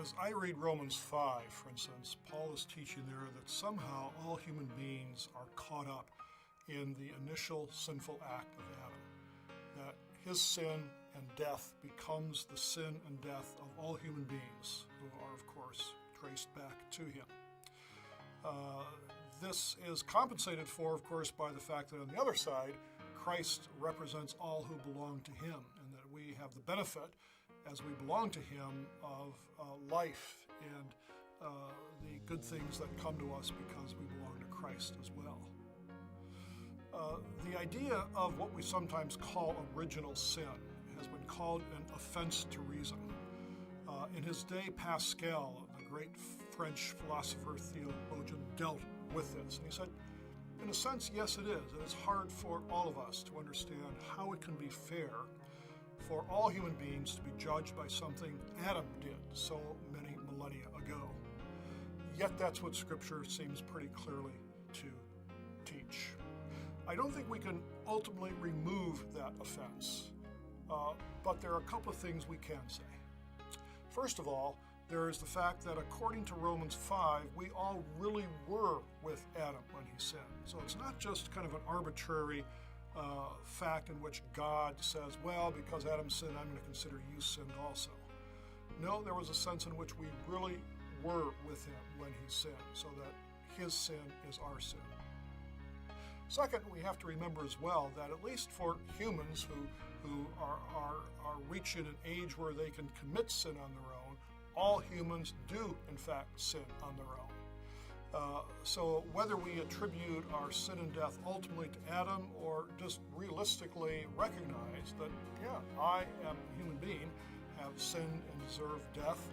as I read Romans 5, for instance, Paul is teaching there that somehow all human beings are caught up in the initial sinful act of Adam, that his sin and death becomes the sin and death of all human beings, who are, of course, traced back to him. This is compensated for, of course, by the fact that on the other side, Christ represents all who belong to him, and that we have the benefit, as we belong to him, of life and the good things that come to us because we belong to Christ as well. The idea of what we sometimes call original sin has been called an offense to reason. In his day, Pascal, the great French philosopher, theologian, dealt with this. And he said, in a sense, yes, it is. It is hard for all of us to understand how it can be fair for all human beings to be judged by something Adam did so many millennia ago. Yet that's what Scripture seems pretty clearly to teach. I don't think we can ultimately remove that offense, but there are a couple of things we can say. First of all, there is the fact that according to Romans 5, we all really were with Adam when he sinned. So it's not just kind of an arbitrary fact in which God says, well, because Adam sinned, I'm going to consider you sinned also. No, there was a sense in which we really were with him when he sinned, so that his sin is our sin. Second, we have to remember as well that at least for humans who are reaching an age where they can commit sin on their own, all humans do, in fact, sin on their own. So whether we attribute our sin and death ultimately to Adam or just realistically recognize that, yeah, I am a human being, have sinned and deserve death,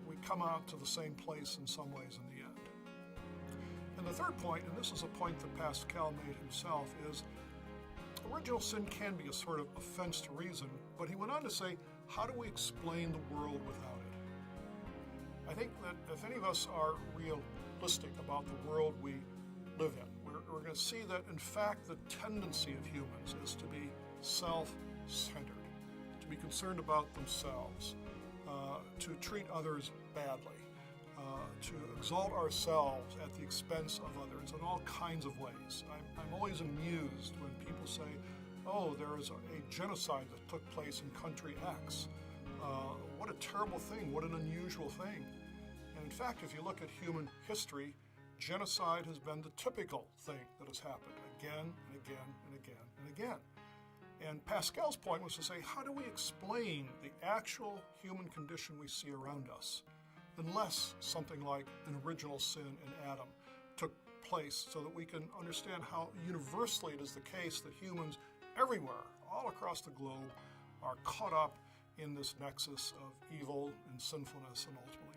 we come out to the same place in some ways in the end. And the third point, and this is a point that Pascal made himself, is original sin can be a sort of offense to reason, but he went on to say, how do we explain the world without it? I think that if any of us are realistic about the world we live in, we're going to see that, in fact, the tendency of humans is to be self-centered, to be concerned about themselves, to treat others badly, to exalt ourselves at the expense of others in all kinds of ways. I'm always amused when people say, oh, there is a genocide that took place in country X. What a terrible thing, what an unusual thing. And in fact, if you look at human history, genocide has been the typical thing that has happened again and again and again and again. And Pascal's point was to say, how do we explain the actual human condition we see around us, unless something like an original sin in Adam took place, so that we can understand how universally it is the case that humans everywhere, all across the globe, are caught up in this nexus of evil and sinfulness and ultimately